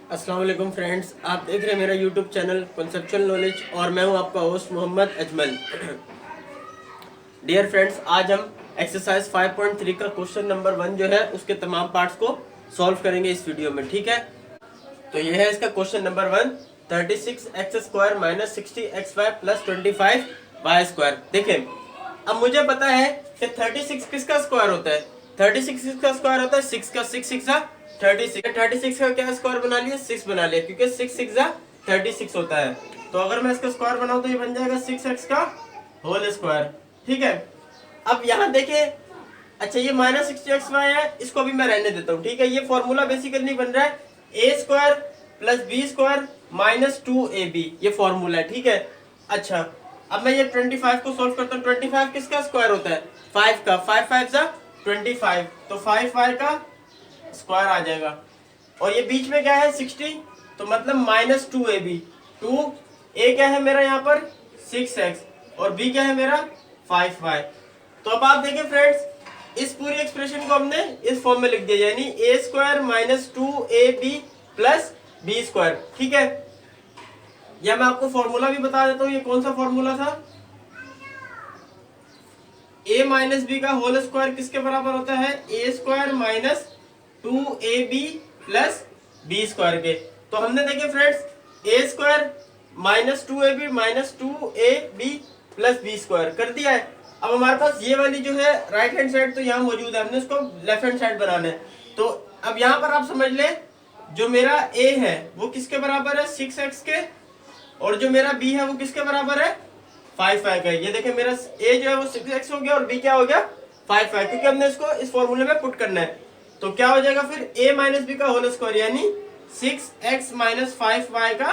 अस्सलाम वालेकुम फ्रेंड्स, आप देख रहे हैं मेरा यूट्यूब चैनल कॉन्सेप्चुअल नॉलेज और मैं हूं आपका host Mohammed Ajmal. Dear friends, आज हम एक्सरसाइज 5.3 का क्वेश्चन नंबर 1 जो है उसके तमाम पार्ट्स को सॉल्व करेंगे इस वीडियो में। ठीक है, तो यह है इसका question number 1। 36x² minus 60xy plus 25y²। देखिए, अब मुझे पता है कि 36 किसका स्क्वायर होता है। 36 किसका स्क्वायर होता है? 6 का। 6 6 36। 36 का क्या स्क्वायर बना लिया? 6 बना लिया, क्योंकि 6 6 36 होता है। तो अगर मैं इसका स्क्वायर बनाऊं तो ये बन जाएगा 6x का होल स्क्वायर। ठीक है, अब यहाँ देखें, अच्छा ये माइनस 60xy है, इसको भी मैं रहने देता हूँ। ठीक है, ये फॉर्मूला बेसिकली बन रहा है a² plus b² minus 2ab, ये फॉर्मूला है। ठीक है, अच्छा अब मैं ये 25 को सोल्व करता हूँ। 25 किसका स्क्वायर होता है? 5 का। 5 5 जा 25, तो 5y का स्क्वायर आ जाएगा। और ये बीच में क्या है? 60, तो मतलब माइनस 2ab। 2a क्या है मेरा यहाँ पर? 6x, और b क्या है मेरा? 5y। तो अब आप देखें फ्रेंड्स, इस पूरी एक्सप्रेशन को हमने इस फॉर्म में लिख दिया, यानी a² minus 2ab plus b²। ठीक है, या मैं आपको फॉर्मूला भी बता देता हूँ, ये कौन सा फॉर्मूला था। a माइनस बी का होल स्क्वायर किसके बराबर होता है? a² minus 2ab plus b² के। तो हमने देखे friends, a² minus 2ab minus 2ab plus b² कर दिया है। अब हमारे पास ये वाली जो है राइट हैंड साइड तो यहाँ मौजूद है, हमने इसको लेफ्ट हैंड साइड बनाना है। तो अब यहाँ पर आप समझ लें, जो मेरा a है वो किसके बराबर है? 6x के, और जो मेरा b है वो किसके बराबर है? 5y का। ये देखें, मेरा a जो है वो 6x हो गया और b क्या हो गया? 5y, क्योंकि हमने इसको इस फॉर्मूले में पुट करना है। तो क्या हो जाएगा फिर? a माइनस बी का होल स्क्वायर, यानी 6x माइनस 5y का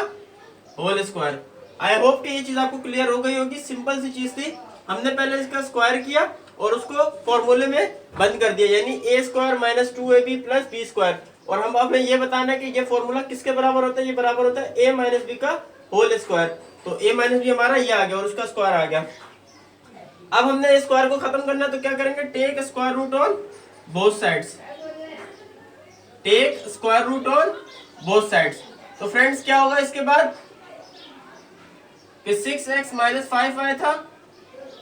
होल स्क्वायर। आई होप कि ये चीज आपको क्लियर हो गई होगी। सिंपल सी चीज थी, हमने पहले इसका स्क्वायर किया और उसको फॉर्मूले में बंद कर दिया, यानी a² minus 2ab plus b²। और हम हमें ये बताना है कि ये फॉर्मूला किसके बराबर होता है? ये बराबर होता है a माइनस बी का होल स्क्वायर। तो a माइनस बी हमारा ये आ गया और उसका स्क्वायर आ गया। अब हमने स्क्वायर को खत्म करना है, तो क्या करेंगे? Take square root on both sides. Take square root on both sides. तो फ्रेंड्स क्या होगा इसके बाद कि 6x माइनस 5y था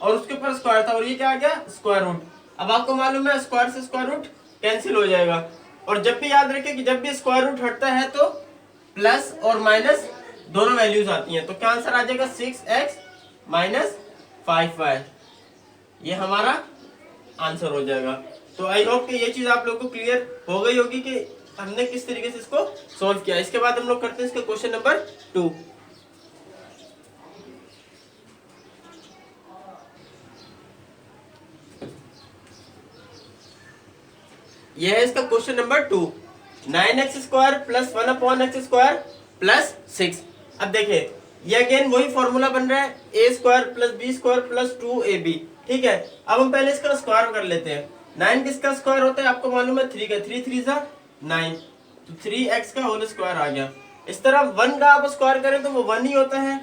और उसके ऊपर स्क्वायर था, और ये क्या आ गया? Square root. अब आपको मालूम है स्क्वायर से स्क्वायर रूट कैंसिल हो जाएगा। और जब भी याद रखें कि जब भी स्क्वायर रूट हटता है तो प्लस और माइनस दोनों वैल्यूज आती हैं। तो क्या आंसर आ जाएगा? 6x माइनस 5y, ये हमारा आंसर हो जाएगा। तो आई होप कि ये चीज आप लोगों को क्लियर हो गई होगी कि हमने किस तरीके से इसको सॉल्व किया। इसके बाद हम लोग करते हैं इसका क्वेश्चन नंबर 2। यह है इसका question number 2। 9x² plus 1/x² plus 6। अब देखिए, ये अगेन वही फॉर्मूला बन रहा है a² plus b² plus 2ab। ठीक है, अब हम पहले इसका स्क्वायर कर लेते हैं। 9 किसका स्क्वायर होता है? आपको मालूम है 3 का। 3 3 जा 9, तो 3x का होल स्क्वायर आ गया। इस तरह 1 का आप स्क्वायर करें तो वो 1 ही होता है,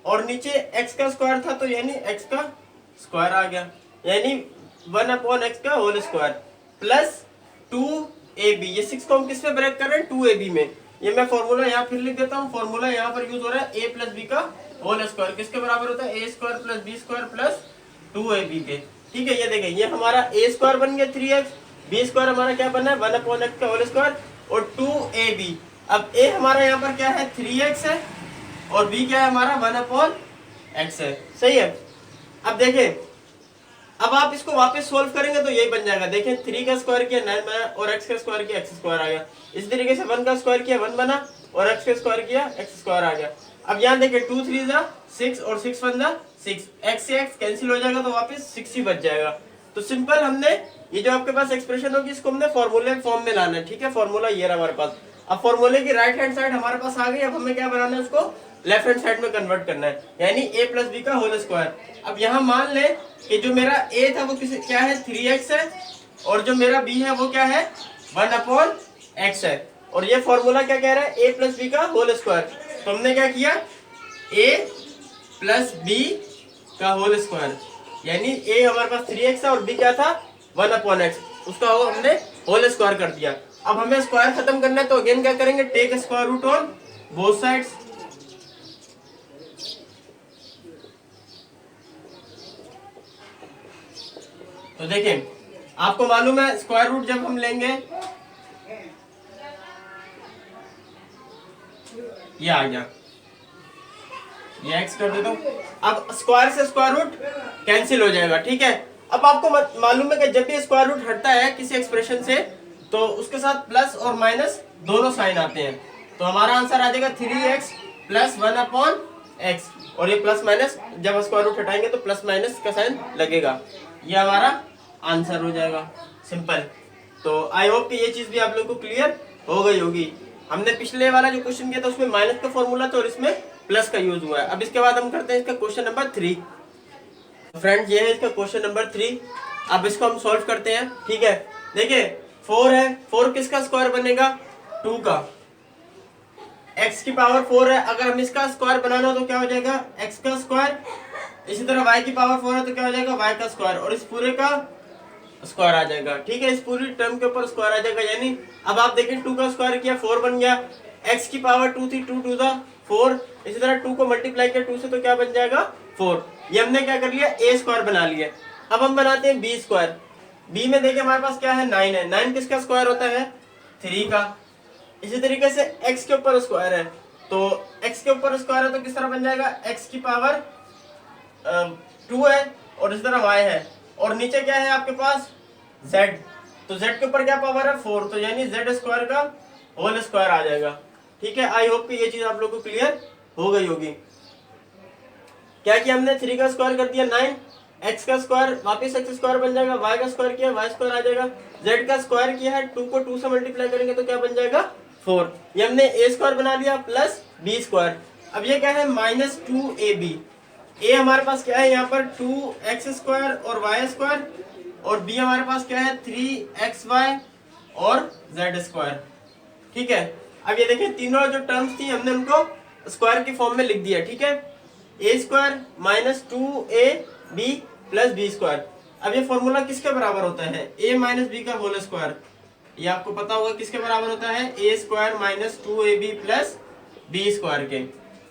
और नीचे x का स्क्वायर था तो यानी x का स्क्वायर आ गया, यानी 1/x का होल स्क्वायर प्लस 2ab। ये 6 को हम किस में ब्रेक कर रहे हैं? 2ab में। ये मैं फॉर्मूला यहाँ फिर लिख देता हूँ। फॉर्मूला यहाँ पर यूज हो रहा है a प्लस बी का होल स्क्वायर, किसके बराबर होता है? a² plus b² plus 2ab के। ठीक है, ये देखें, ये हमारा a² बन गया 3x, b² हमारा क्या बना है? 1/x का होल स्क्वायर, और 2ab। अब a हमारा यहाँ पर क्या है? 3x है, और b क्या है हमारा? 1/x है। सही है। अब देखें, अब आप इसको वापस सोल्व करेंगे तो यही बन जाएगा। देखें, 3 का स्क्वायर किया 9 बना, और x का स्क्वायर किया x² आ गया। इस तरीके से 1 का स्क्वायर किया 1 बना, और x का स्क्वायर किया x² आ गया। अब यहाँ देखें, 2 3 जा 6 और 6 1 जा 6, x से x कैंसिल हो जाएगा तो वापस 6 ही बच जाएगा। तो सिंपल हमने ये जो आपके पास एक्सप्रेशन होगी इसको हमने फॉर्मूले फॉर्म में लाना है। ठीक है, फॉर्मूला ये रहा हमारे पास। अब फॉर्मूले की राइट हैंड साइड हमारे पास आ गई। अब हमें क्या बनाना है? उसको लेफ्ट हैंड साइड में कन्वर्ट करना है, यानी a प्लस बी का होल स्क्वायर। अब यहाँ मान ले कि जो मेरा a था वो क्या है? 3x है, और जो मेरा b है वो क्या है? 1/x है। और ये फॉर्मूला क्या कह रहा है? a प्लस बी का होल स्क्वायर। तो हमने क्या किया? a प्लस बी का होल स्क्वायर, यानी a हमारे पास 3x है और b क्या था? 1/x, उसका हमने होल स्क्वायर कर दिया। अब हमें स्क्वायर खत्म करना है तो अगेन क्या करेंगे, take square root on both sides. तो देखिए आपको मालूम है स्क्वायर रूट जब हम लेंगे, ये आ गया, ये एक्स कर देता हूं। अब स्क्वायर से स्क्वायर रूट कैंसिल हो जाएगा, ठीक है। अब आपको मालूम है कि जब भी स्क्वायर रूट हटता है किसी एक्सप्रेशन से तो उसके साथ प्लस और माइनस दोनों साइन आते हैं। तो हमारा आंसर आ जाएगा 3x प्लस 1/x, और ये प्लस माइनस जब स्क्वायर रूट हटाएंगे तो प्लस माइनस का साइन लगेगा। ये हमारा आंसर हो जाएगा, सिंपल। तो आई होप कि ये चीज भी आप लोग को क्लियर हो गई होगी। हमने पिछले वाला जो क्वेश्चन किया था उसमें माइनस का फॉर्मूला था और इसमें प्लस का यूज हुआ है। अब इसके बाद हम करते हैं इसका क्वेश्चन नंबर 3। फ्रेंड्स ये है इसका क्वेश्चन नंबर 3। अब इसको हम सॉल्व करते हैं, ठीक है। देखिए 4 है, 4 किसका स्क्वायर बनेगा, 2 का। x की पावर 4 है, अगर हम इसका स्क्वायर बनाना हो तो क्या हो जाएगा, x का स्क्वायर। इसी तरह y की पावर 4 है तो क्या हो जाएगा, y का स्क्वायर, और इस पूरे का स्क्वायर आ जाएगा, ठीक है। इस पूरी टर्म के ऊपर स्क्वायर आ जाएगा, यानी अब आप देखिए 2 का स्क्वायर किया 4 बन गया, x की पावर 2 थी, 2 टू द 4, इसी तरह 2 को मल्टीप्लाई किया 2 से तो क्या बन जाएगा 4। ये हमने क्या कर लिया, a स्क्वायर बना लिया। अब हम बनाते हैं b स्क्वायर। b में देखिए हमारे पास क्या है, 9 है, 9 किसका स्क्वायर होता है, 3 का। इसी तरीके से x के ऊपर स्क्वायर है, तो x के ऊपर स्क्वायर है तो किस तरह बन जाएगा, x की पावर 2 है और इस तरह y है, और नीचे क्या है आपके पास z, तो z के ऊपर क्या पावर है 4, तो यानी z स्क्वायर का होल स्क्वायर आ जाएगा, ठीक है। आई होप कि ये चीज आप लोगों को क्लियर हो गई होगी। क्या किया हमने, 3 का स्क्वायर कर दिया 9, x का स्क्वायर वापस x स्क्वायर बन जाएगा, y का स्क्वायर किया y स्क्वायर आ जाएगा, z का स्क्वायर किया है 2 को 2 से मल्टीप्लाई करेंगे तो क्या बन जाएगा 4। ये हमने a स्क्वायर बना लिया प्लस b स्क्वायर। अब ये क्या है, -2ab। a हमारे पास क्या है यहाँ पर 2x स्क्वायर और y स्क्वायर, और b हमारे पास क्या है 3xy और z स्क्वायर, ठीक है। अब ये देखिए तीनों जो टर्म्स थी हमने उनको स्क्वायर की फॉर्म में लिख दिया, ठीक है। a square -2ab plus b square. अब ये फॉर्मूला किसके बराबर होता है, a माइनस बी का होल स्क्वायर। ये आपको पता होगा किसके बराबर होता है, a square -2ab plus b square के।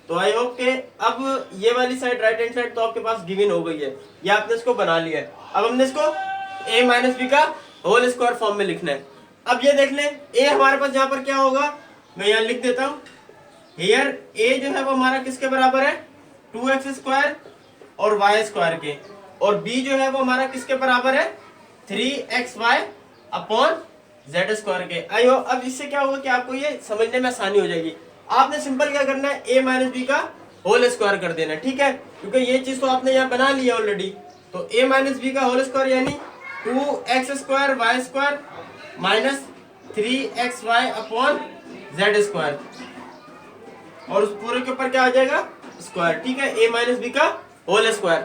तो आई होप के अब ये वाली साइड राइट हैंड साइड तो आपके पास गिवन हो गई है, या आपने इसको बना लिया है। अब हमने इसको a माइनस बी का होल स्क्वायर फॉर्म में लिखना है। अब ये देख लें a हमारे पास यहाँ पर क्या होगा, मैं यहाँ लिख देता हूँ, हियर a जो है वो हमारा किसके बराबर है, 2x स्क्वायर और y स्क्वायर के, और b जो है वो हमारा किसके बराबर है, 3xy अपॉन z स्क्वायर के। आइयो अब इससे क्या होगा कि आपको ये समझने में आसानी हो जाएगी। आपने सिंपल क्या करना है, a माइनस बी का होल स्क्वायर कर देना, ठीक है, क्योंकि ये चीज तो आपने यहाँ बना लिया ऑलरेडी। तो a माइनस बी का होल स्क्वायर यानी 2x square y square minus 3xy upon z square, और उस पूरे के ऊपर क्या आ जाएगा स्क्वायर, ठीक है, a माइनस बी का होल स्क्वायर।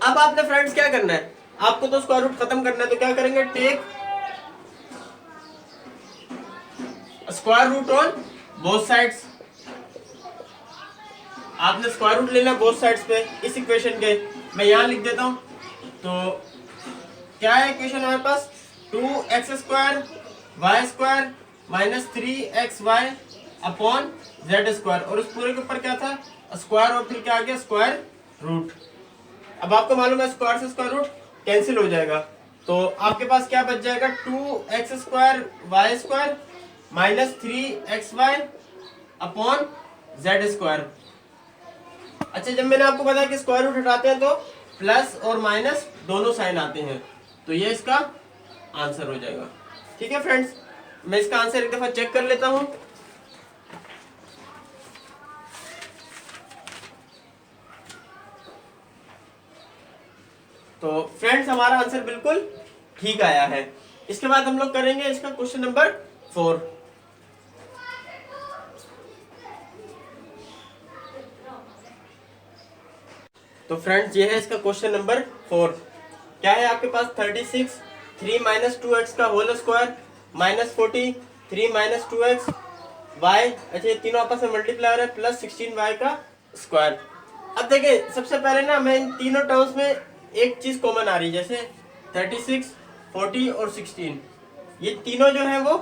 अब आपने फ्रेंड्स क्या करना है, आपको तो स्क्वायर रूट खत्म करना है, तो क्या करेंगे, take square root on both sides. आपने स्क्वायर रूट लेना बोथ साइड्स पे इस इक्वेशन के, मैं यहां लिख देता हूं। तो क्या है इक्वेशन हमारे पास, 2x square y square minus 3xy upon z square, और उस पूरे के ऊपर क्या था स्क्वायर, और फिर क्या आ गया स्क्वायर रूट। अब आपको मालूम है स्क्वायर से स्क्वायर रूट कैंसिल हो जाएगा, तो आपके पास क्या बच जाएगा, 2x square y square minus 3xy upon z square. अच्छा, जब मैंने आपको बताया कि स्क्वायर रूट हटाते हैं तो प्लस और माइनस दोनों साइन आते हैं, तो ये इसका आंसर हो जाएगा, ठीक है फ्रेंड्स। मैं इसका आंसर एक दफा चेक कर लेता हूं। तो फ्रेंड्स हमारा आंसर बिल्कुल ठीक आया है। इसके बाद हम लोग करेंगे इसका क्वेश्चन नंबर 4। तो फ्रेंड्स ये है इसका क्वेश्चन नंबर 4। क्या है आपके पास 36 3 माइनस 2x का whole square minus 40 3 minus 2x y, अच्छा ये तीनों आपस में मल्टीप्लाई हो रहा है, प्लस 16y का स्क्वायर। अब देखिए सबसे पहले ना मैं इन तीनों टर्म्स में एक चीज कॉमन आ रही है, जैसे 36 40 और 16, ये तीनों जो है वो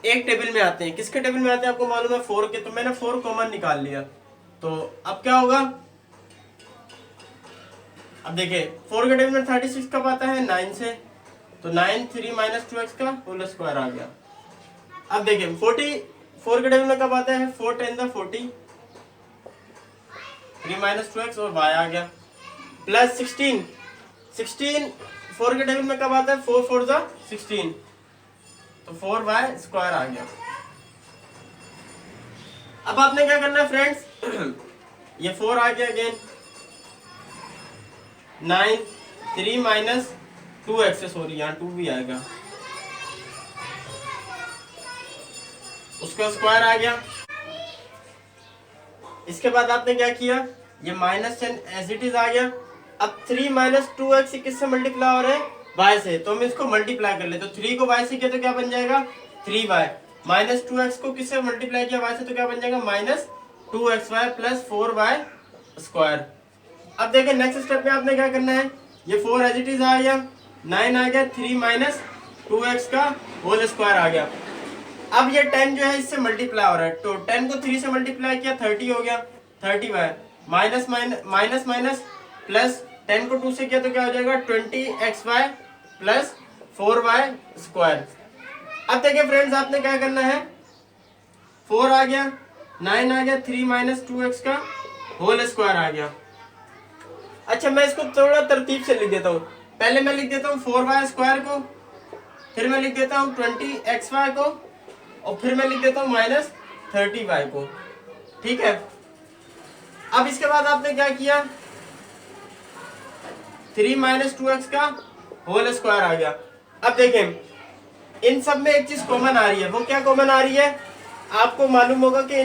एक टेबल में आते हैं। किसके टेबल में आते हैं आपको मालूम है, 4 के। तो मैंने 4 कॉमन निकाल लिया, तो अब क्या होगा, अब देखिए 4 के टेबल में 36 कब आता है, 9 से। तो 9 3 माइनस 2x का होल स्क्वायर आ गया। अब देखिए 44 के टेबल में कब आता है, 4 10 द 40, 3 माइनस 2x और y आ गया। प्लस 16 4 के टेबल में कब आता है, 4 4 द 16, तो 4y स्क्वायर आ गया। अब आपने क्या करना है फ्रेंड्स, ये 4 आ गया अगेन, 9 3 माइनस 2x, सॉरी यहाँ 2 भी आएगा, उसका स्क्वायर आ गया। इसके बाद आपने क्या किया, ये -10 एज इट इज आ गया। अब 3 माइनस 2x किससे मल्टीप्लाई हो रहा है, y से, तो हम इसको मल्टीप्लाई कर ले। तो 3 को y से किया तो क्या बन जाएगा, 3y, माइनस 2x को किससे मल्टीप्लाई किया, y से, तो क्या बन जाएगा minus 2xy plus 4y square. अब देखिए नेक्स्ट स्टेप में आपने क्या करना है, ये 4 एज इट इज आ गया, 9 आ गया, 3 माइनस 2x का होल स्क्वायर आ गया। अब ये 10 जो है इससे मल्टीप्लाई हो रहा है, तो 10 को 3 से मल्टीप्लाई किया 30 हो गया, 30y, माइनस माइनस प्लस 10 को 2 से किया तो क्या हो जाएगा 20xy प्लस 4y स्क्वायर। अब देखिए फ्रेंड्स आपने क्या करना है, 4 आ गया, 9 आ गया, 3 माइनस 2x का होल स्क्वायर आ गया। अच्छा मैं इसको थोड़ा तरतीब से लिख देता हूँ। पहले मैं लिख देता हूँ 4y स्क्वायर को, फिर मैं लिख देता हूँ 20xy को, और फिर मैं लिख देता हूँ माइनस 30y को। ठीक है, अब इसके बाद आपने क्या किया, 3 माइनस 2x का होल स्क्वायर आ गया। अब देखें इन सब में एक चीज कॉमन आ रही है, वो क्या कॉमन आ रही है, आपको मालूम होगा कि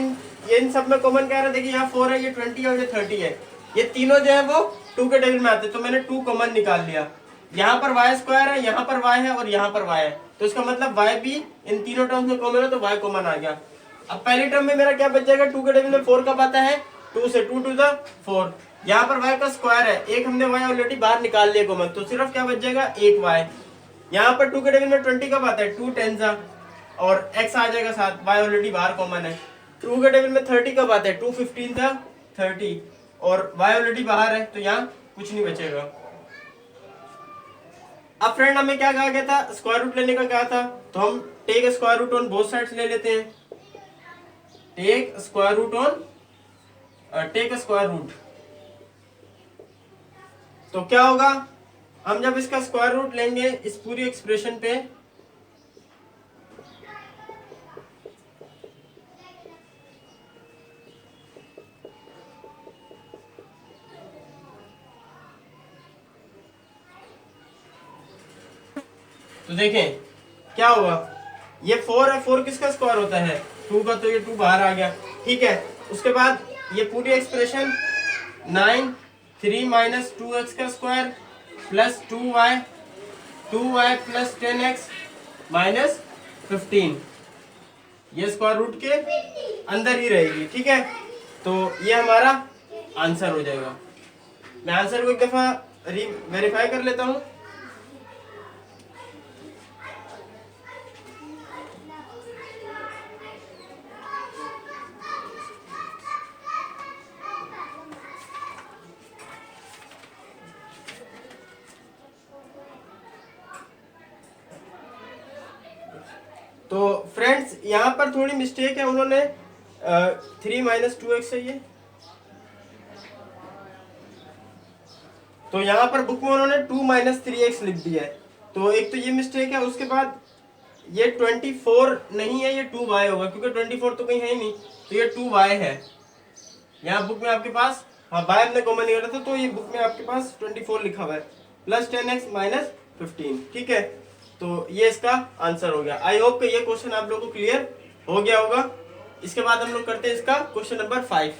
इन सब में कॉमन क्या है, देखिए यहाँ 4 है, ये 20 और ये 30 है, ये तीनों जो है वो 2 के टेबल में आते हैं, तो मैंने 2 कॉमन निकाल लिया। यहाँ पर y स्क्वायर है, यहाँ पर y है और यहाँ पर y है, तो इसका मतलब y भी इन तीनों टर्म्स में कॉमन है, तो y कॉमन आ गया। अब पहली टर्म में मेरा क्या बच जाएगा, 2 के टेबल में 4 कब आता है, 2 से, 2 टू द 4, यहाँ पर y का स्क्वायर है, एक हमने y ऑलरेडी बाहर निकाल लिया कॉमन, तो सिर्फ क्या बच जाएगा, एक y। यहाँ पर 2 के टेबल में 20 कब आता है, 2 10 सा, और x आ जाएगा साथ, y ऑलरेडी बाहर कॉमन है। 2 के टेबल में 30 कब आता है, 2 15 था 30, और y ऑलरेडी बाहर है, तो यहाँ कुछ नहीं बचेगा। अब फ्रेंड हमें क्या कहा गया था, स्क्वायर रूट लेने का कहा था, तो हम take square root on both sides ले लेते हैं। Take square root on, take square root, तो क्या होगा, हम जब इसका स्क्वायर रूट लेंगे इस पूरी एक्सप्रेशन पे, तो देखें क्या होगा, ये 4 है, 4 किसका स्क्वायर होता है, 2 का, तो ये 2 बाहर आ गया। ठीक है, उसके बाद ये पूरी एक्सप्रेशन 9 3 माइनस 2x का square plus 2y plus 10x minus 15, ये स्क्वायर रूट के अंदर ही रहेगी। ठीक है, तो ये हमारा आंसर हो जाएगा। मैं आंसर को एक दफा वेरीफाई कर लेता हूँ। तो फ्रेंड्स यहाँ पर थोड़ी मिस्टेक है, उन्होंने 3 माइनस 2x चाहिए, तो यहाँ पर बुक में उन्होंने 2 माइनस 3x लिख दिया है, तो एक तो ये मिस्टेक है। उसके बाद ये 24 नहीं है, ये 2y होगा, क्योंकि 24 तो कहीं है ही नहीं, तो ये 2y है। यहाँ बुक में आपके पास, हाँ y हमने कॉमन नहीं करा था, तो ये बुक में आपके पास 24 लिखा हुआ है प्लस 10x माइनस 15। ठीक है, तो ये इसका आंसर हो गया। आई होप कि ये क्वेश्चन आप लोगों को क्लियर हो गया होगा। इसके बाद हम लोग करते हैं इसका क्वेश्चन नंबर 5।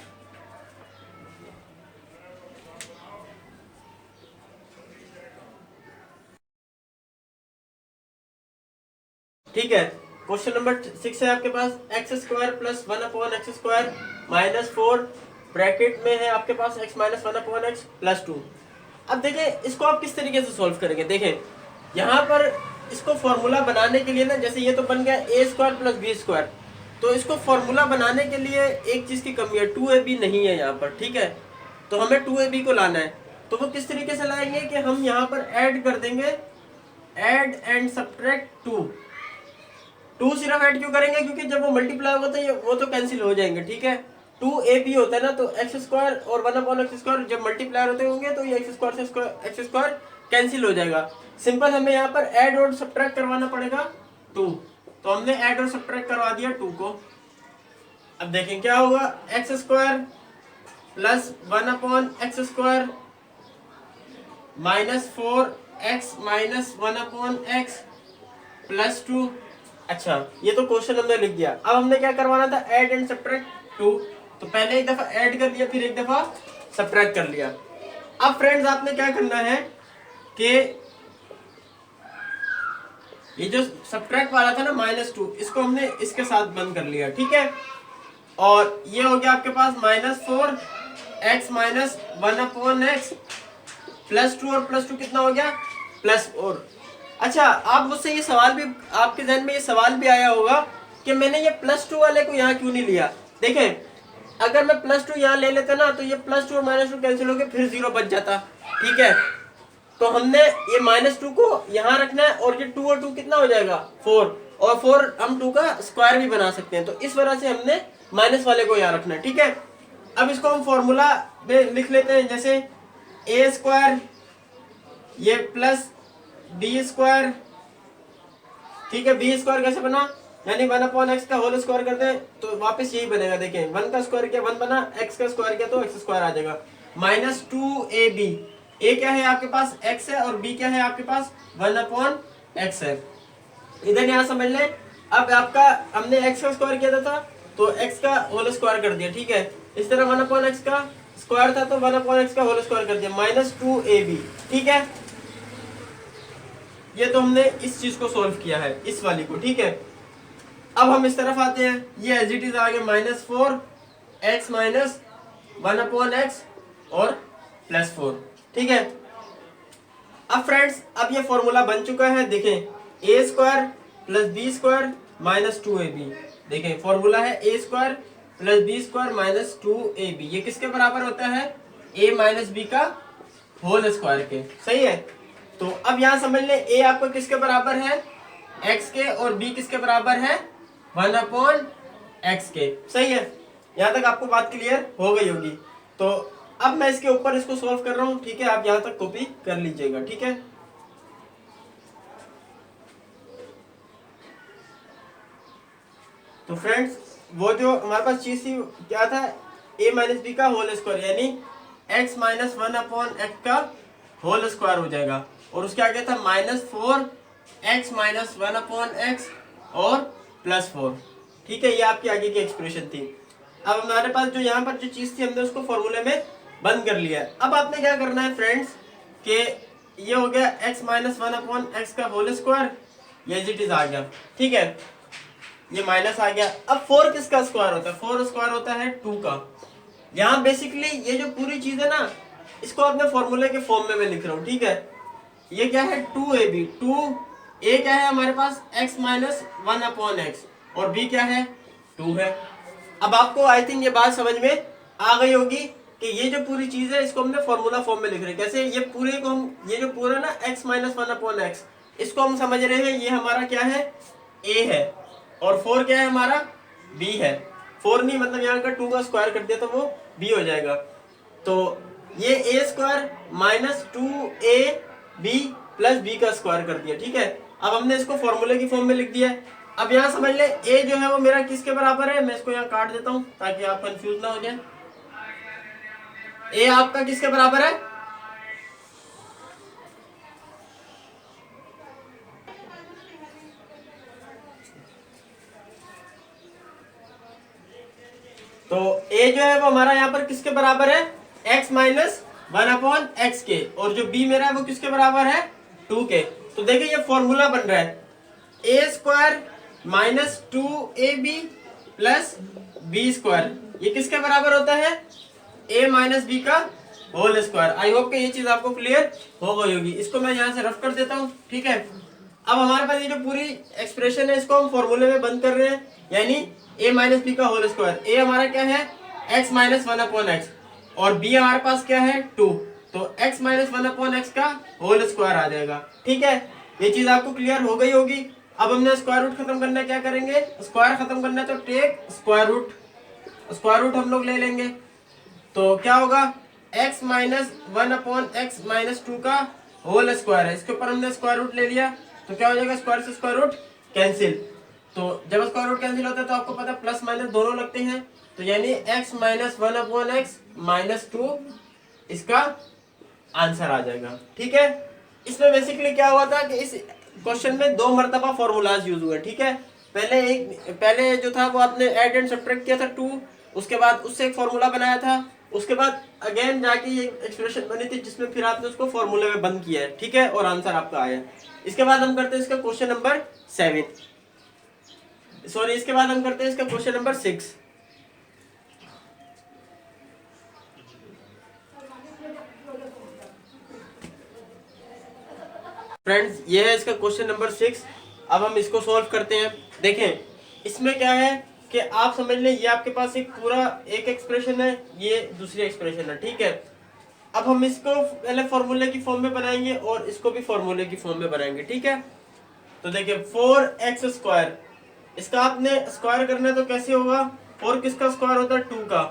ठीक है, क्वेश्चन नंबर 6 है आपके पास, X square plus 1 upon X square minus 4 bracket में है आपके पास x minus 1 upon X plus 2। अब देखें इसको आप किस तरीके से सॉल्व करेंगे। देखें यहाँ पर इसको फॉर्मूला बनाने के लिए ना, जैसे ये तो बन गया ए स्क्वायर प्लस बी स्क्वायर, तो इसको फॉर्मूला बनाने के लिए एक चीज की कमी है, 2ab नहीं है यहाँ पर, ठीक है। तो हमें 2ab को लाना है, तो वो किस तरीके से लाएंगे कि हम यहाँ पर ऐड कर देंगे, ऐड एंड सब्ट्रैक्ट 2 सिर्फ ऐड क्यों करेंगे, क्योंकि जब वो मल्टीप्लाई होगा तो वो तो कैंसिल हो जाएंगे, ठीक है। 2ab होता है ना, तो एक्स स्क्वायर और 1/x² जब मल्टीप्लाई होते होंगे तो ये एक्स स्क्वायर कैंसिल हो जाएगा। सिंपल हमें यहाँ पर ऐड और सब्ट्रैक्ट करवाना पड़ेगा 2, तो हमने ऐड और सब्ट्रैक्ट करवा दिया 2 को। अब देखें क्या होगा, x² plus 1/x² minus 4x minus 1/x plus 2। अच्छा, ये तो क्वेश्चन हमने लिख दिया। अब हमने क्या करवाना था, ऐड एंड सब्ट्रैक्ट 2, तो पहले एक दफा ऐड कर लिया, फिर एक दफा सब्ट्रैक्ट कर लिया। अब फ्रेंड्स आपने क्या करना है कि ये जो सब्ट्रैक्ट वाला था ना -2, इसको हमने इसके साथ बंद कर लिया, ठीक है। और ये हो गया आपके पास -4x माइनस 1/x प्लस 2, और प्लस 2 कितना हो गया, +4। अच्छा, आप मुझसे ये सवाल भी, आपके जहन में ये सवाल भी आया होगा कि मैंने ये +2 वाले को यहाँ क्यों नहीं लिया। देखें, अगर मैं +2 यहाँ ले लेता ना, तो ये +2 और -2 कैंसिल होके फिर 0 बच जाता, ठीक है। तो हमने ये -2 को यहाँ रखना है, और ये 2 और 2 कितना हो जाएगा, 4, और 4 हम 2 का स्क्वायर भी बना सकते हैं, तो इस वजह से हमने माइनस वाले को यहाँ रखना है, ठीक है। अब इसको हम फॉर्मूला में लिख लेते हैं, जैसे a² ये प्लस b², ठीक है। b² कैसे बना, यानी 1/x का होल स्क्वायर करते हैं तो वापस यही बनेगा। देखें, 1 का स्क्वायर किया 1 बना, x का स्क्वायर किया तो x² आ जाएगा, -2ab। a क्या है आपके पास, x है, और b क्या है आपके पास 1/x है। इधर यहाँ समझ लें, अब आपका हमने x का स्क्वायर किया था तो x का होल स्क्वायर कर दिया, ठीक है। इस तरह 1/x का स्क्वायर था तो 1/x का होल स्क्वायर कर दिया, -2ab, ठीक है। ये तो हमने इस चीज को सॉल्व किया है, इस वाली को, ठीक है। अब हम इस तरफ आते हैं, ये एज इट इज आ गया -4x माइनस 1/x और +4, ठीक है। अब फ्रेंड्स, अब ये फॉर्मूला बन चुका है, देखें a² plus b² minus 2ab। देखें फॉर्मूला है a² plus b² minus 2ab, ये किसके बराबर होता है, a माइनस b का होल स्क्वायर के, सही है। तो अब यहाँ समझ ले, a आपका किसके बराबर है, x के, और b किसके बराबर है, 1/x के, सही है। यहाँ तक आपको बात क्लियर हो गई होगी। तो अब मैं इसके ऊपर इसको सॉल्व कर रहा हूँ, ठीक है। आप यहाँ तक कॉपी कर लीजिएगा, ठीक है। तो फ्रेंड्स, वो जो हमारे पास चीज थी क्या था, a माइनस बी का होल स्क्वायर, यानी x माइनस 1/x का होल स्क्वायर हो जाएगा, और उसके आगे था -4x माइनस 1/x और +4, ठीक है। ये आपकी आगे की एक्सप्रेशन थी। अब हमारे पास जो यहाँ पर जो चीज थी, हमने उसको फॉर्मूले में बंद कर लिया है। अब आपने क्या करना है फ्रेंड्स, कि ये हो गया x माइनस 1/x का होल स्क्वायर, ये एज इट इज आ गया, ठीक है। ये माइनस आ गया। अब 4 किसका स्क्वायर होता है, 4 स्क्वायर होता है 2 का। यहाँ बेसिकली ये जो पूरी चीज है ना, इसको अपने फॉर्मूले के फॉर्म में मैं लिख रहा हूँ, ठीक है। ये क्या है, 2ab, 2a क्या है हमारे पास, x माइनस 1/x, और b क्या है, 2 है। अब आपको आई थिंक ये बात समझ में आ गई होगी कि ये जो पूरी चीज है, इसको हमने फॉर्मूला फॉर्म में लिख रहे हैं। कैसे, ये पूरे को हम, ये जो पूरा ना x माइनस 1/x, इसको हम समझ रहे हैं ये हमारा क्या है, a है, और 4 क्या है हमारा, b है। 4 नहीं, मतलब यहाँ का 2 का स्क्वायर कर दिया तो वो b हो जाएगा। तो ये a² minus 2ab plus b का स्क्वायर कर दिया, ठीक है। अब हमने इसको फॉर्मूले की फॉर्म में लिख दिया है। अब यहाँ समझ ले, a जो है वो मेरा किसके बराबर है, मैं इसको यहाँ काट देता हूँ ताकि आप कंफ्यूज ना हो जाए। a आपका किसके बराबर है, तो a जो है वो हमारा यहाँ पर किसके बराबर है, x माइनस 1/x के, और जो b मेरा है वो किसके बराबर है, 2 के। तो देखिए ये फॉर्मूला बन रहा है, a² minus 2ab plus b², ये किसके बराबर होता है, a माइनस b का होल स्क्वायर। आई होप कि ये चीज आपको क्लियर हो गई होगी। इसको मैं यहाँ से रफ कर देता हूँ, ठीक है। अब हमारे पास ये जो पूरी एक्सप्रेशन है इसको हम फॉर्मूले में बंद कर रहे हैं, यानी a माइनस बी का होल स्क्वायर। a हमारा क्या है x minus one upon x, और b हमारे पास क्या है 2, तो x minus one upon x का होल स्क्वायर आ जाएगा। ठीक है, ये चीज आपको क्लियर हो गई होगी। अब हमने स्क्वायर रूट खत्म करना है, क्या करेंगे, स्क्वायर खत्म करना है तो take square root, square root हम लोग ले लेंगे। तो क्या होगा, x minus one upon x minus two का होल स्क्वायर है, इसके ऊपर हमने स्क्वायर रूट ले लिया, तो क्या हो जाएगा, स्क्वायर से स्क्वायर रूट कैंसिल। तो जब स्क्वायर रूट कैंसिल होता है तो आपको पता है प्लस माइनस दोनों लगते हैं, तो यानी x minus one upon x minus to इसका आंसर आ जाएगा। ठीक है, इसमें बेसिकली क्या हुआ था कि इस क्वेश्चन में दो मर्तबा फॉर्मूलाज यूज हुए। ठीक है, पहले जो था वो आपने ऐड एंड सब्ट्रैक्ट किया था 2, उसके बाद उससे एक फॉर्मूला बनाया था, उसके बाद अगेन जाके ये एक्सप्रेशन बनी थी जिसमें फिर आपने उसको फॉर्मूले में बंद किया है। ठीक है, और आंसर आपका आया। इसके बाद हम करते हैं इसका क्वेश्चन नंबर 7, सॉरी इसके बाद हम करते हैं इसका क्वेश्चन नंबर 6। फ्रेंड्स ये है इसका क्वेश्चन नंबर 6। अब हम इसको सॉल्व करते हैं। देखें इसमें क्या है कि आप समझ लें, ये आपके पास एक पूरा एक एक्सप्रेशन है, ये दूसरी एक्सप्रेशन है। ठीक है, अब हम इसको पहले फॉर्मूले की फॉर्म में बनाएंगे और इसको भी फॉर्मूले की फॉर्म में बनाएंगे। ठीक है, तो देखिए 4x स्क्वायर, इसका आपने स्क्वायर करना है तो कैसे होगा, 4 किसका स्क्वायर होता है 2 का,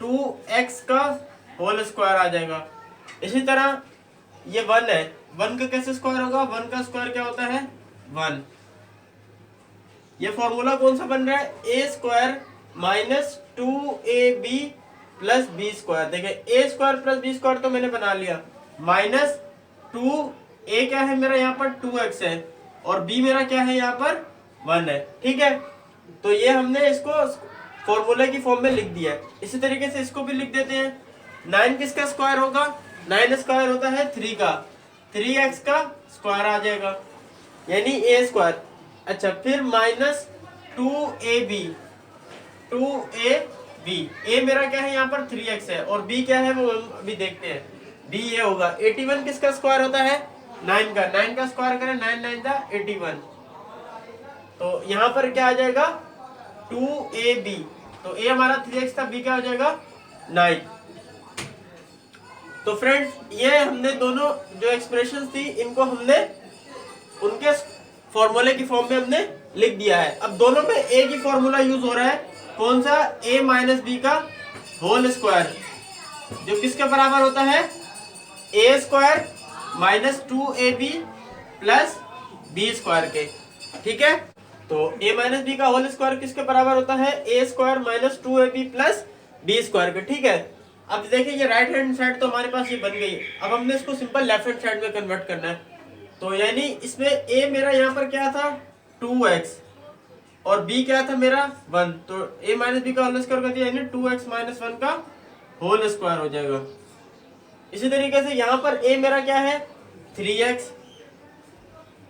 2x का होल स्क्वायर आ जाएगा। इसी तरह ये 1 है, 1 का कैसे स्क्वायर होगा, 1 का स्क्वायर क्या होता है 1। ये फॉर्मूला कौन सा बन रहा है, A square minus 2ab plus B square. देखिए A square plus B square तो मैंने बना लिया, माइनस 2a क्या है मेरा यहाँ पर 2x है, और b मेरा क्या है यहाँ पर 1 है। ठीक है, तो ये हमने इसको फॉर्मूले की फॉर्म में लिख दिया है। इसी तरीके से इसको भी लिख देते हैं। 9 किसका स्क्वायर होगा, 9 स्क्वायर होता है 3 का, 3x का स्क्वायर आ जाएगा, यानी a स्क्वायर। अच्छा, फिर माइनस 2ab, 2ab, a मेरा क्या है यहाँ पर 3x है, और b क्या है वो अभी देखते हैं, b ये होगा। 81 किसका स्क्वायर होता है 9 का, 9 का स्क्वायर करें 9 9 जा 81, तो यहाँ पर क्या आ जाएगा 2ab, तो a हमारा 3x था, b क्या हो जाएगा 9। तो फ्रेंड्स ये हमने दोनों जो एक्सप्रेशन थी इनको हमने उनके फॉर्मूले की फॉर्म में हमने लिख दिया है। अब दोनों में ए की फॉर्मूला यूज हो रहा है, कौन सा, a माइनस बी का होल स्क्वायर, जो किसके बराबर होता है a square minus 2ab plus B square के। ठीक है, तो a माइनस बी का होल स्क्वायर किसके बराबर होता है, a square minus 2ab plus B square के। ठीक है, अब देखिए ये राइट हैंड साइड तो हमारे पास ये बन गई है, अब हमने इसको सिंपल लेफ्ट हैंड साइड में कन्वर्ट करना है। तो यानी इसमें a मेरा यहाँ पर क्या था 2x और b क्या था मेरा 1, तो a माइनस बी का होल स्क्वायर कर दिया, यानी 2x माइनस 1 का होल स्क्वायर हो जाएगा। इसी तरीके से यहाँ पर a मेरा क्या है 3x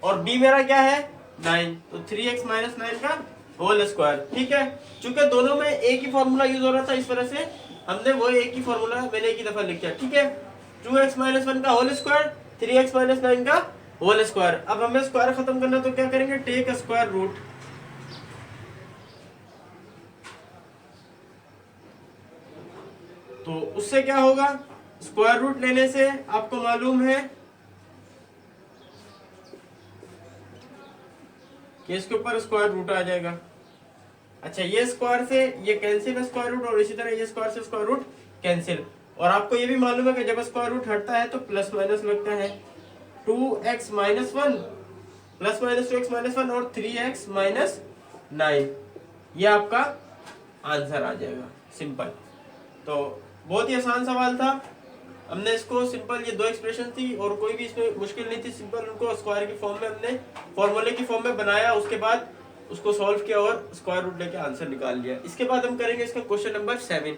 और b मेरा क्या है 9, तो 3x माइनस 9 का होल स्क्वायर। ठीक है, चूंकि दोनों में a की फॉर्मूला यूज हो रहा था, इस वजह से हमने वो एक ही फॉर्मूला मैंने एक ही दफा लिख दिया। ठीक है, 2x माइनस 1 का होल स्क्वायर, 3x माइनस 9 का होल स्क्वायर। अब हमें स्क्वायर खत्म करना तो क्या करेंगे, टेक स्क्वायर रूट, तो उससे क्या होगा, स्क्वायर रूट लेने से आपको मालूम है कि इसके ऊपर स्क्वायर रूट आ जाएगा। अच्छा, ये स्क्वायर से ये कैंसिल है स्क्वायर रूट, और इसी तरह ये स्क्वायर से स्क्वायर रूट कैंसिल। और आपको ये भी मालूम है कि जब स्क्वायर रूट हटता है तो प्लस माइनस लगता है, 2x minus 1 plus minus 2x minus 1 और 3x माइनस 9, ये आपका आंसर आ जाएगा सिंपल। तो बहुत ही आसान सवाल था, हमने इसको सिंपल, ये दो एक्सप्रेशन थी और कोई भी इसमें मुश्किल नहीं थी, सिंपल उनको स्क्वायर की फॉर्म में हमने फॉर्मूले की फॉर्म में बनाया, उसके बाद उसको सॉल्व किया और स्क्वायर रूट लेके आंसर निकाल लिया। इसके बाद हम करेंगे इसका क्वेश्चन नंबर 7।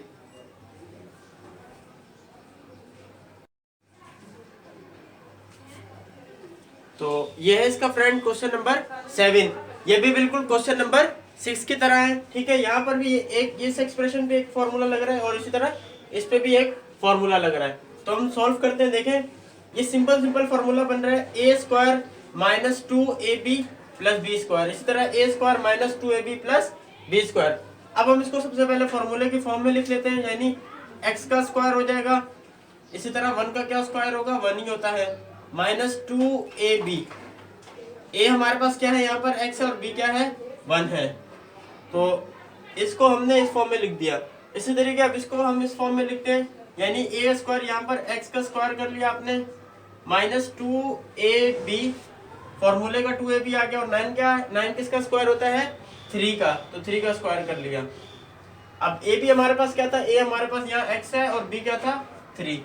तो ये है इसका फ्रेंड क्वेश्चन नंबर 7, ये भी बिल्कुल क्वेश्चन नंबर 6 की तरह है। ठीक है, यहाँ पर भी एक इस एक्सप्रेशन पे एक फॉर्मूला लग रहा है और इसी तरह इस पे भी एक फॉर्मूला लग रहा है। तो हम सॉल्व करते हैं। देखें ये सिंपल फॉर्मूला बन रहा है, a square minus 2ab plus B square, इसी तरह A square minus 2ab plus B square. अब हम इसको सबसे पहले फॉर्मूले की फॉर्म में लिख लेते हैं, यानी x का स्क्वायर हो जाएगा, इसी तरह 1 का क्या स्क्वायर होगा, 1 ही होता है, माइनस 2ab, a हमारे पास क्या है यहाँ पर x और b क्या है 1 है, तो इसको हमने इस फॉर्म में लिख दिया। इसी तरीके अब इसको हम इस फॉर्म में लिखते हैं, यानी a स्क्वायर यहाँ पर x का स्क्वायर कर लिया आपने, माइनस 2ab, फॉर्मूले का 2ab आ गया, और 9 क्या है, 9 किसका स्क्वायर होता है 3 का, तो 3 का स्क्वायर कर लिया। अब a भी हमारे पास क्या था, a हमारे पास यहाँ x है और b क्या था 3।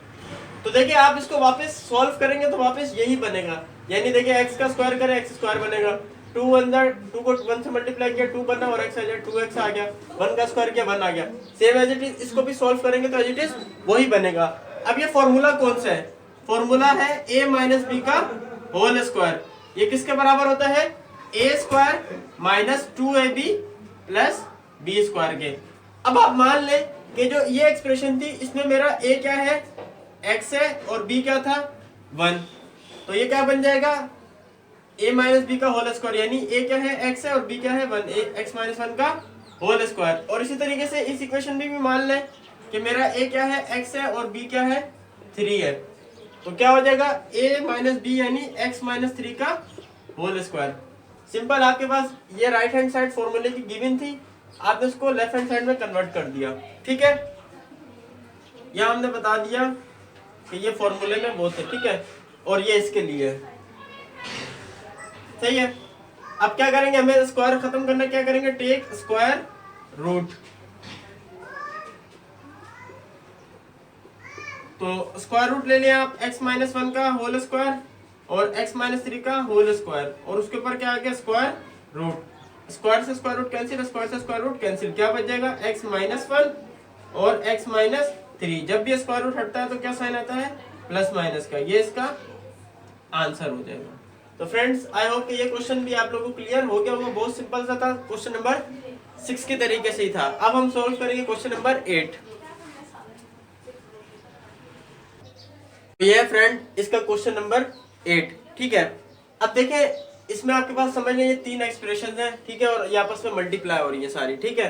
तो देखिए आप इसको वापस सॉल्व करेंगे तो वापस यही बनेगा, यानी देखिए x का स्क्वायर करें x स्क्वायर बनेगा, 2 अंदर 2 को 1 से मल्टीप्लाई किया 2 बना और x आ गया 2x आ गया, 1 का स्क्वायर किया 1 आ गया। सेम एज इट इज इसको भी सॉल्व करेंगे तो एज इट इज वही बनेगा। अब ये फॉर्मूला कौन सा है, फॉर्मूला है a माइनस बी का होल स्क्वायर, ये किसके बराबर होता है a square minus 2ab plus B square के। अब आप मान लें कि जो ये एक्सप्रेशन थी इसमें मेरा a क्या है x है और b क्या था 1, तो ये क्या बन जाएगा a माइनस बी का होल स्क्वायर, यानी a क्या है x है और b क्या है 1, x माइनस 1 का होल स्क्वायर। और इसी तरीके से इस इक्वेशन में भी मान लें कि मेरा a क्या है x है और b क्या है 3 है, तो क्या हो जाएगा a माइनस बी यानी x माइनस 3 का होल स्क्वायर। सिंपल, आपके पास ये राइट हैंड साइड फॉर्मूले की गिवन थी, आपने उसको लेफ्ट हैंड साइड में कन्वर्ट कर दिया, ठीक है, यह हमने बता दिया कि ये फॉर्मूले में बहुत है, ठीक है, और ये इसके लिए है, सही है। अब क्या करेंगे, हमें स्क्वायर खत्म करना, क्या करेंगे, टेक स्क्वायर रूट, तो स्क्वायर रूट ले लिया आप x माइनस 1 का होल स्क्वायर और x माइनस 3 का होल स्क्वायर, और उसके ऊपर क्या आ गया स्क्वायर रूट, स्क्वायर से स्क्वायर रूट कैंसिल, स्क्वायर से स्क्वायर रूट कैंसिल, क्या बच जाएगा x माइनस 1 और x माइनस 3, जब भी स्क्वायर रूट हटता है तो क्या साइन आता है प्लस माइनस का, ये इसका आंसर हो जाएगा। तो फ्रेंड्स आई होप कि ये क्वेश्चन भी आप लोगों को क्लियर हो गया होगा, बहुत सिंपल सा था, क्वेश्चन नंबर 6 के तरीके से ही था। अब हम सॉल्व करेंगे क्वेश्चन नंबर 8। ये फ्रेंड इसका क्वेश्चन नंबर 8, ठीक है। अब देखें इसमें आपके पास समझ लें ये 3 एक्सप्रेशन हैं, ठीक है, और ये आपस में मल्टीप्लाई हो रही है सारी, ठीक है।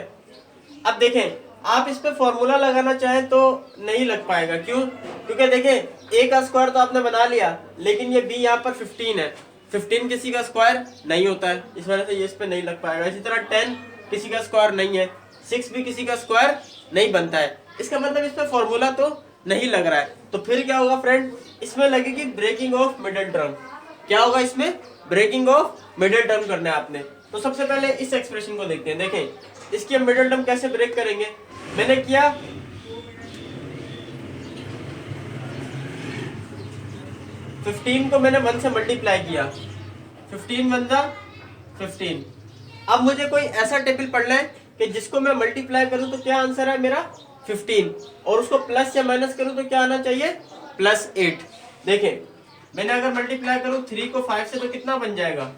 अब देखें आप इस पे फॉर्मूला लगाना चाहें तो नहीं लग पाएगा, क्यों, क्योंकि देखें a का स्क्वायर तो आपने बना लिया, लेकिन ये b यहाँ पर 15 है, 15 किसी का स्क्वायर नहीं होता है, इस वजह से ये इस पे नहीं लग पाएगा। इसी तरह 10 किसी का स्क्वायर नहीं है, 6 भी किसी का स्क्वायर नहीं बनता है, इसका मतलब इस पे फॉर्मूला तो नहीं लग रहा है। तो फिर क्या होगा फ्रेंड, इसमें लगेगी ब्रेकिंग ऑफ मिडिल टर्म, क्या होगा इसमें ब्रेकिंग ऑफ मिडिल टर्म करना है आपने। तो सबसे पहले इस एक्सप्रेशन को देखते हैं, देखें इसकी हम मिडिल टर्म कैसे ब्रेक करेंगे। मैंने किया 15 को मैंने 1 से मल्टीप्लाई किया, 15 1 जा 15। अब मुझे कोई ऐसा टेबल पढ़ना है कि जिसको मैं मल्टीप्लाई करूं तो क्या आंसर है मेरा 15, और उसको प्लस या माइनस करूं तो क्या आना चाहिए +8। देखें मैंने अगर मल्टीप्लाई करूं 3 को 5 से तो कितना बन जाएगा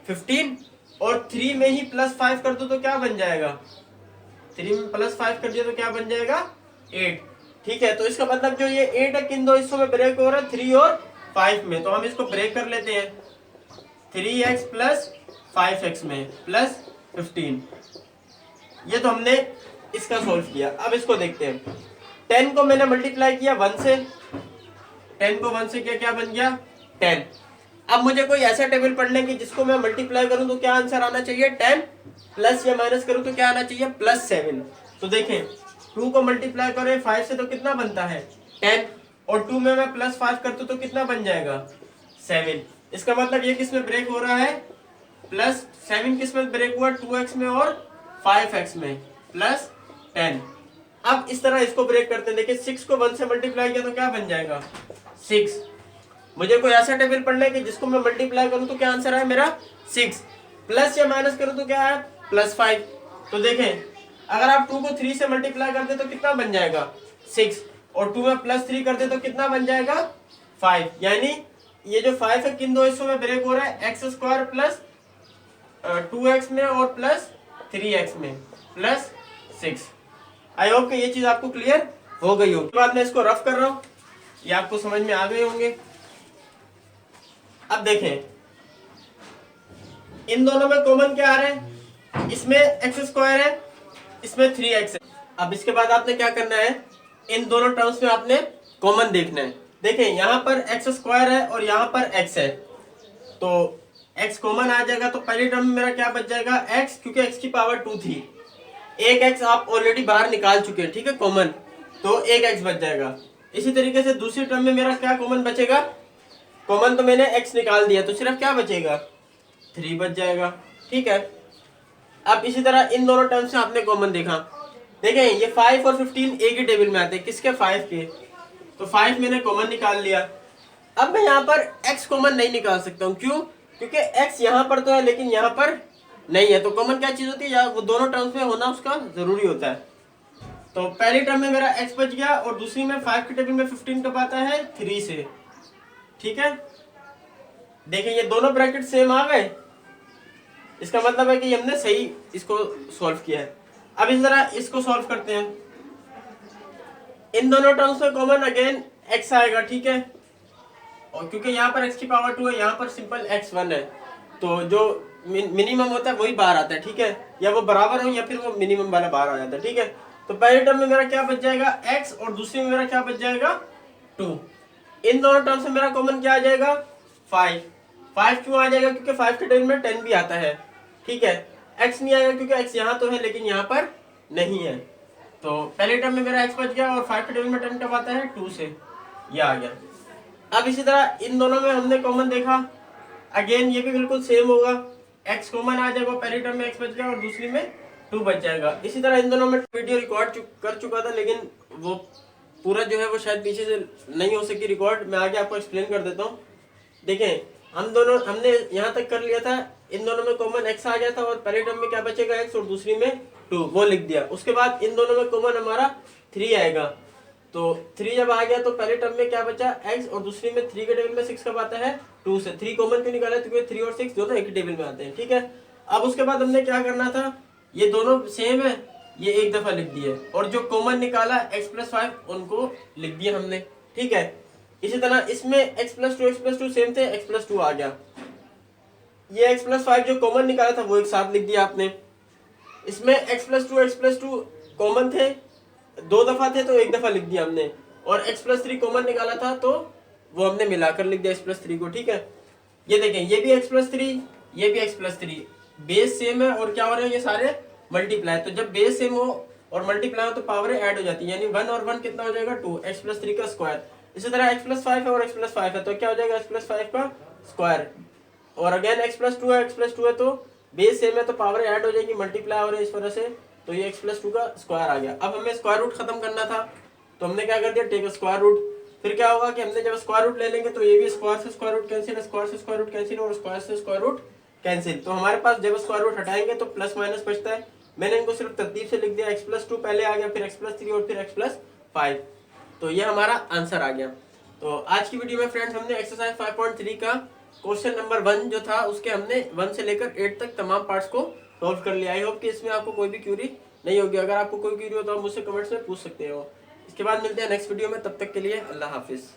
15, और 3 में ही +5 कर दो तो क्या बन जाएगा, 3 में +5 कर दिया तो क्या बन जाएगा 8, ठीक है। तो इसका मतलब जो ये 8 है किन दो हिस्सों में ब्रेक हो रहा है 3 और 5 में, तो हम इसको ब्रेक कर लेते हैं 3x प्लस 5x में प्लस 15। ये तो हमने इसका सोल्व किया। अब इसको देखते हैं, 10 को मैंने मल्टीप्लाई किया 1 से, 10 को 1 से किया क्या बन गया 10। अब मुझे कोई ऐसा टेबल पढ़ना है कि जिसको मैं मल्टीप्लाई करूं तो क्या आंसर आना चाहिए 10, प्लस या माइनस करूं तो क्या आना चाहिए +7। तो देखें 2 को मल्टीप्लाई करें 5 से तो कितना बनता है 10, और 2 में मैं +5 करता तो कितना बन जाएगा 7। इसका मतलब ये किस में ब्रेक हो रहा है +7 किस में ब्रेक हुआ 2x में और 5x में +10। अब इस तरह इसको ब्रेक करते हैं, देखिए 6 को 1 से मल्टीप्लाई किया तो क्या बन जाएगा 6। मुझे कोई ऐसा टेबल पढ़ना है कि जिसको मैं मल्टीप्लाई करूं तो क्या आंसर है मेरा 6, प्लस या माइनस करूं तो क्या है +5। तो देखें अगर आप 2 को 3 से मल्टीप्लाई करते तो कितना बन जाएगा 6, और 2 में +3 करते तो कितना बन जाएगा 5। यानी ये जो 5 है किन दो हिस्सों में ब्रेक हो रहा है x² प्लस 2x में और प्लस 3x में +6। आई होप कि ये चीज आपको क्लियर हो गई होगी। बाद में इसको रफ कर रहा हूँ, ये आपको समझ में आ गए होंगे। अब देखें इन दोनों में कॉमन क्या आ रहा है, इसमें एक्स स्क्वायर है, इसमें 3x है। अब इसके बाद आपने क्या करना है, इन दोनों टर्म्स में आपने कॉमन देखना है। देखें यहाँ पर एक्स स्क्वायर है और यहाँ पर x है, तो x कॉमन आ जाएगा, तो पहली टर्म में मेरा क्या बच जाएगा x, क्योंकि x की पावर 2 थी, एक x आप ऑलरेडी बाहर निकाल चुके हैं, ठीक है कॉमन, तो एक x बच जाएगा। इसी तरीके से दूसरी टर्म में मेरा क्या कॉमन बचेगा, कॉमन तो मैंने x निकाल दिया, तो सिर्फ क्या बचेगा 3 बच जाएगा, ठीक है। अब इसी तरह इन दोनों टर्म से आपने कॉमन देखा, देखें ये 5 और 15 एक ही टेबल में आते हैं, किसके 5 के, तो 5 मैंने कॉमन निकाल लिया। अब मैं यहाँ पर x कॉमन नहीं निकाल सकता हूँ, क्यों, क्योंकि x यहाँ पर तो है लेकिन यहाँ पर नहीं है, तो कॉमन क्या चीज होती है, या वो दोनों टर्म्स में होना उसका जरूरी होता है। तो पहली टर्म में मेरा x बच गया और दूसरी में 5 के टेबल में 15 कब आता है 3 से, ठीक है। देखिए ये दोनों ब्रैकेट सेम आ गए, इसका मतलब है कि हमने सही इसको सॉल्व किया है। अब इस तरह इसको सॉल्व करते हैं, इन दोनों टर्म्स में कॉमन अगेन x आएगा, ठीक है, और क्योंकि यहाँ पर x की पावर 2 है, यहाँ पर सिंपल x 1 है, तो जो मिनिमम होता है वही बाहर आता है, ठीक है, या वो बराबर हो या फिर वो मिनिमम वाला बाहर आ जाता है, ठीक है। तो पहले टर्म में मेरा क्या बच जाएगा x और दूसरी में मेरा क्या बच जाएगा 2। इन दोनों टर्म से मेरा कॉमन क्या आ जाएगा 5। 5 क्यों आ जाएगा, क्योंकि 5 के टेबल में 10 भी आता है, ठीक है। x नहीं आएगा क्योंकि x यहाँ तो है लेकिन यहाँ पर नहीं है, तो पहले टर्म में मेरा x बच गया और 5 के टेबल में 10 कब आता है 2 से, ये आ गया। अब इसी तरह इन दोनों में हमने कॉमन देखा, अगेन ये भी बिल्कुल सेम होगा, x कॉमन आ जाएगा, पहली टर्म में x बच गया और दूसरी में 2 बच जाएगा। इसी तरह इन दोनों में वीडियो रिकॉर्ड कर चुका था, लेकिन वो पूरा जो है वो शायद पीछे से नहीं हो सकी रिकॉर्ड, मैं आगे आपको एक्सप्लेन कर देता हूँ। देखें हमने यहाँ तक कर लिया था, इन दोनों में कॉमन x आ गया था और पहली टर्म में क्या बचेगा x और दूसरी में 2, वो लिख दिया। उसके बाद इन दोनों में कॉमन हमारा 3 आएगा, तो 3 जब आ गया तो पहले टर्म में क्या बचा x और दूसरी में 3 के टेबल में 6 कब आता है 2 से। 3 कॉमन क्यों निकाला, क्योंकि 3 और 6 दोनों एक ही टेबल में आते हैं, ठीक है। अब उसके बाद हमने क्या करना था, ये दोनों सेम है, ये एक दफा लिख दिए, और जो कॉमन निकाला x+5 उनको लिख दिया हमने, ठीक है। इसी तरह इसमें x+2 सेम थे, x+2 आ गया, ये x+5 जो कॉमन निकाला था वो एक साथ लिख दिया आपने। इसमें x+2 कॉमन थे, 2 दफा थे तो एक दफा लिख दिया हमने, और x+3 कॉमन निकाला था तो वो हमने मिलाकर लिख दिया x+3 को, ठीक है। ये देखें ये भी x+3 ये भी x+3, बेस सेम है और क्या हो रहे हैं ये सारे मल्टीप्लाई, तो जब बेस सेम हो और मल्टीप्लाई हो तो पावर ऐड हो जाती है, यानी 1 और 1 कितना हो जाएगा 2, x+3 का स्क्वायर। इसी तरह x+5 है और x+5 है तो क्या हो जाएगा x+5 का स्क्वायर, और अगेन x+2 है तो बेस सेम है तो पावर ऐड हो जाएगी, मल्टीप्लाई हो रहा है इस वजह से, तो ये x+2 का स्क्वायर आ गया। अब हमें स्क्वायर रूट खत्म करना था तो हमने क्या कर दिया, टेक स्क्वायर रूट। फिर क्या होगा कि हमने जब स्क्वायर रूट ले लेंगे तो ये भी स्क्वायर से स्क्वायर रूट कैंसिल, स्क्वायर से स्क्वायर रूट कैंसिल और स्क्वायर से स्क्वायर रूट कैंसिल, तो हमारे पास जब स्क्वायर रूट हटाएंगे तो प्लस माइनस बचता है। मैंने इनको सिर्फ तरतीब से लिख दिया, x+2 पहले आ गया, फिर x+3 और फिर x+5, तो ये हमारा आंसर आ गया। तो आज की वीडियो में फ्रेंड्स हमने एक्सरसाइज 5.3 का क्वेश्चन नंबर 1 जो था उसके हमने 1 से लेकर 8 तक तमाम पार्ट्स को सॉल्व कर लिया। आई होप कि इसमें आपको कोई भी क्यूरी नहीं होगी, अगर आपको कोई क्यूरी हो तो आप मुझसे कमेंट्स में पूछ सकते हो। इसके बाद मिलते हैं नेक्स्ट वीडियो में, तब तक के लिए अल्लाह हाफिज।